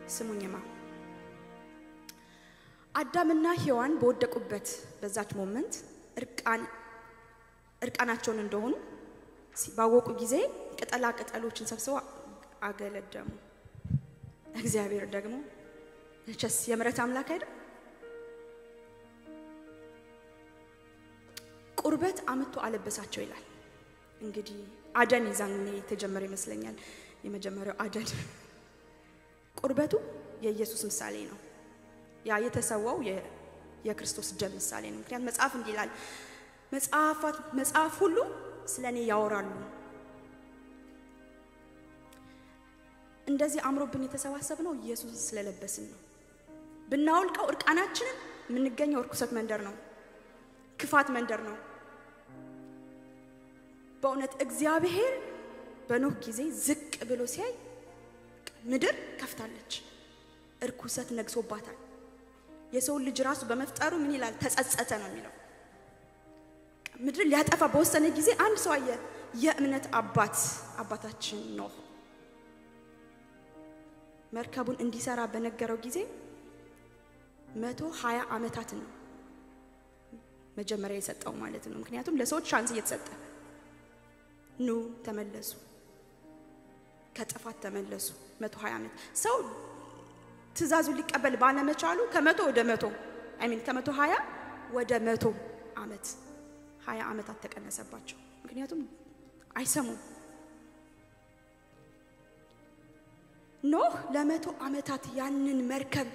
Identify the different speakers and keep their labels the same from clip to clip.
Speaker 1: ስሙኝማ አዳምና ሔዋን በወደቁበት በዛች ሞመንት እርቃናቸውን እንደሆኑ ባወቁ ጊዜ ቅጠላ ቅጠሎችን ሰብስበው አገለደሙ። እግዚአብሔር ደግሞ እቸስ የምሕረት አምላክ አይደል? ቁርበት አመጡ አለበሳቸው ይላል። እንግዲህ አደን ይዛኔ ተጀመረ ይመስለኛል። የመጀመሪያው አደን ቁርበቱ የኢየሱስ ምሳሌ ነው። ያ የተሰዋው የክርስቶስ ደም ምሳሌ ነው። ምክንያቱም መጽሐፍ እንዲህ ይላል፣ መጽሐፍ ሁሉ ስለኔ ያወራሉ። እንደዚህ አምሮብን የተሰባሰብነው ኢየሱስ ስለለበስን ነው። ብናውልቀው እርቃናችንን የምንገኘው ርኩሰት መንደር ነው፣ ክፋት መንደር ነው። በእውነት እግዚአብሔር በኖህ ጊዜ ዝቅ ብሎ ሲያይ ምድር ከፍታለች፣ እርኩሰት ነግሶባታል። የሰው ልጅ ራሱ በመፍጠሩ ምን ይላል? ተጸጸተ ነው የሚለው። ምድር ሊያጠፋ በወሰነ ጊዜ አንድ ሰው አየ፣ የእምነት አባታችን ኖህ መርከቡን እንዲሰራ በነገረው ጊዜ 120 ዓመታትን ነው መጀመሪያ የሰጠው ማለት ነው። ምክንያቱም ለሰዎች ቻንስ እየተሰጠ ኑ ተመለሱ፣ ከጥፋት ተመለሱ። 120 ዓመት ሰው ትእዛዙ ሊቀበል ባለመቻሉ ከ100 ወደ 100 ከ120 ወደ 100 ዓመት 20 ዓመታት ተቀነሰባቸው። ምክንያቱም አይሰሙም። ኖህ ለ100 ዓመታት ያንን መርከብ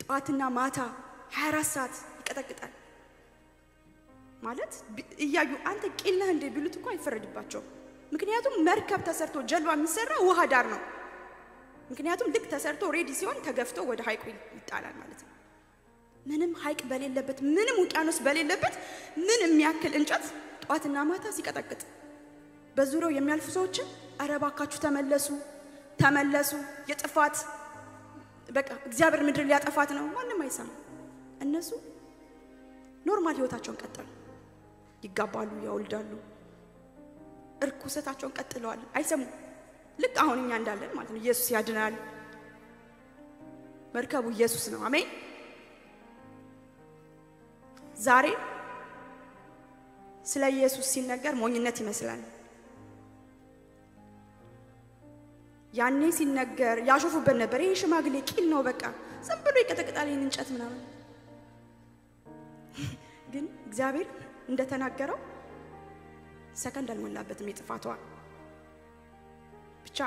Speaker 1: ጧትና ማታ 24 ሰዓት ይቀጠቅጣል ማለት እያዩ አንተ ቂል ነህ እንደ ቢሉት እኮ አይፈረድባቸው። ምክንያቱም መርከብ ተሰርቶ ጀልባ የሚሰራ ውሃ ዳር ነው። ምክንያቱም ልክ ተሰርቶ ሬዲ ሲሆን ተገፍቶ ወደ ሐይቁ ይጣላል ማለት ነው። ምንም ሐይቅ በሌለበት ምንም ውቅያኖስ በሌለበት ምን የሚያክል እንጨት ጧትና ማታ ሲቀጠቅጥ በዙሪያው የሚያልፉ ሰዎችን አረባካችሁ ተመለሱ የጥፋት በቃ እግዚአብሔር ምድር ሊያጠፋት ነው። ማንንም አይሰማ። እነሱ ኖርማል ህይወታቸውን ቀጥለው ይጋባሉ፣ ያወልዳሉ፣ እርኩሰታቸውን ቀጥለዋል። አይሰሙ። ልክ አሁን እኛ እንዳለን ማለት ነው። ኢየሱስ ያድናል። መርከቡ ኢየሱስ ነው። አሜን። ዛሬ ስለ ኢየሱስ ሲነገር ሞኝነት ይመስላል። ያኔ ሲነገር ያሾፉበት ነበር። ይሄ ሽማግሌ ቂል ነው፣ በቃ ዝም ብሎ ይቀጠቅጣል ይሄን እንጨት ምናምን። ግን እግዚአብሔር እንደተናገረው ሰከንድ አልሞላበትም። የጥፋቷ ብቻ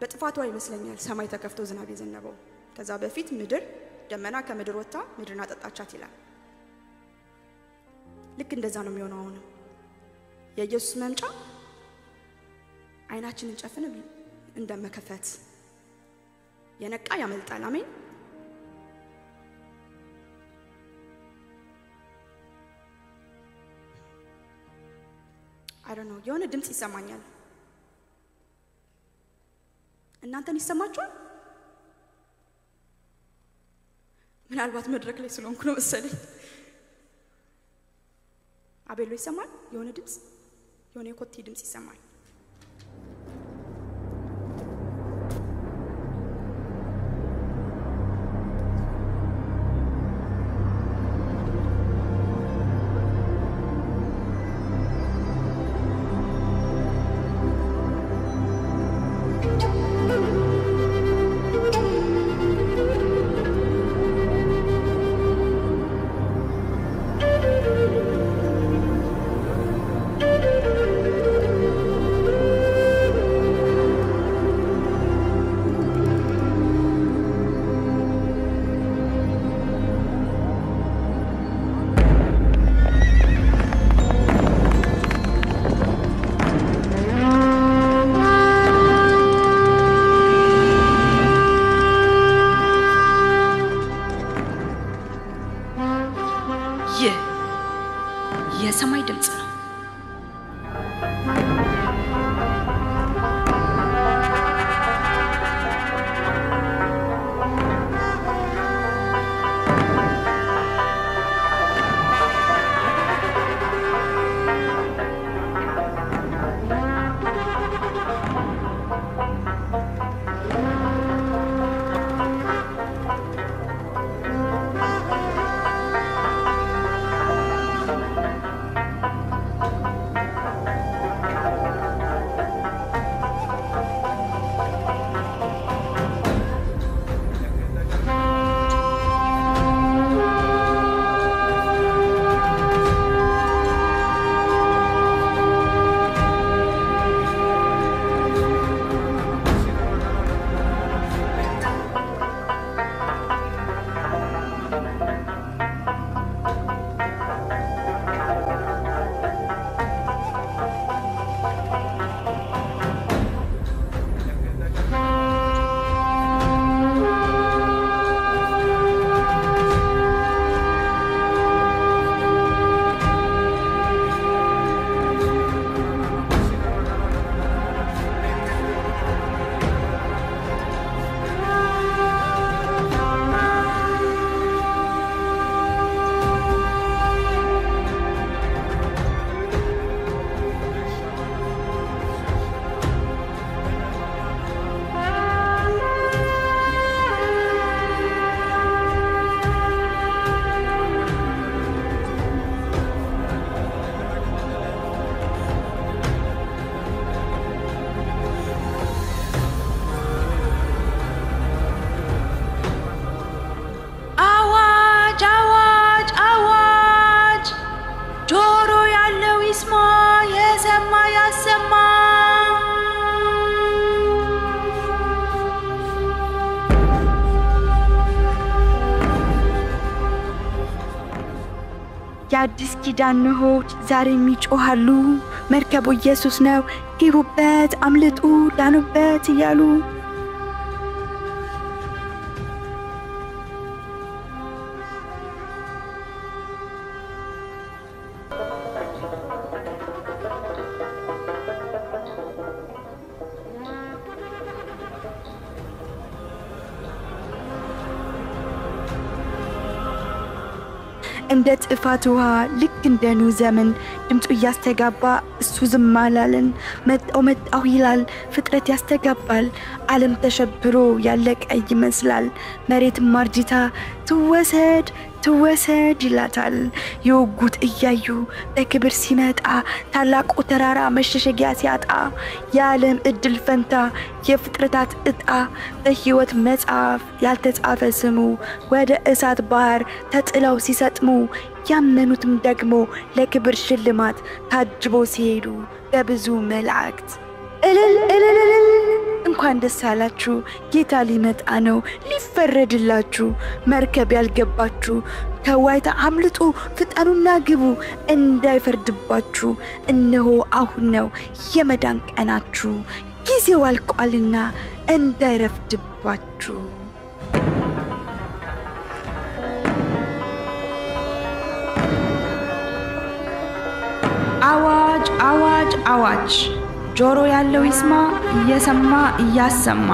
Speaker 1: በጥፋቷ ይመስለኛል ሰማይ ተከፍቶ ዝናብ የዘነበው። ከዛ በፊት ምድር ደመና ከምድር ወጣ ምድርን አጠጣቻት ይላል። ልክ እንደዛ ነው የሚሆነው። አሁን የኢየሱስ መምጫ አይናችንን ጨፍነን እንደመከፈት የነቃ ያመልጣል። አሜን። I don't know የሆነ ድምጽ ይሰማኛል። እናንተን ይሰማችኋል? ምናልባት መድረክ ላይ ስለሆንኩ ነው መሰለኝ። አቤሎ ይሰማል? የሆነ ድምጽ የሆነ የኮቴ ድምጽ ይሰማል። የአዲስ ኪዳን ንሆች ዛሬም ይጮሃሉ መርከቡ ኢየሱስ ነው ግቡበት አምልጡ ዳኑበት እያሉ እንደ ጥፋት ውሃ ልክ እንደ ኖህ ዘመን ድምፁ ያስተጋባ እሱ ዝም አላለን መጣው ይላል ፍጥረት ያስተጋባል ዓለም ተሸብሮ ያለቀ ይመስላል መሬት ማርጂታ ትወሰድ ይላታል የወጉት እያዩ በክብር ሲመጣ ታላቁ ተራራ መሸሸጊያ ሲያጣ የዓለም እድል ፈንታ የፍጥረታት እጣ በሕይወት መጽሐፍ ያልተጻፈ ስሙ ወደ እሳት ባህር ተጥለው ሲሰጥሙ ያመኑትም ደግሞ ለክብር ሽልማት ታጅቦ ሲሄዱ በብዙ መላእክት እልል እንኳን ደስ አላችሁ ጌታ ሊመጣ ነው ሊፈረድላችሁ መርከብ ያልገባችሁ ከዋይታ አምልጡ ፍጠኑና ግቡ እንዳይፈርድባችሁ እነሆ አሁን ነው የመዳን ቀናችሁ ጊዜው አልቋልና እንዳይረፍድባችሁ አዋጅ አዋጅ አዋጅ ጆሮ ያለው ይስማ እየሰማ እያሰማ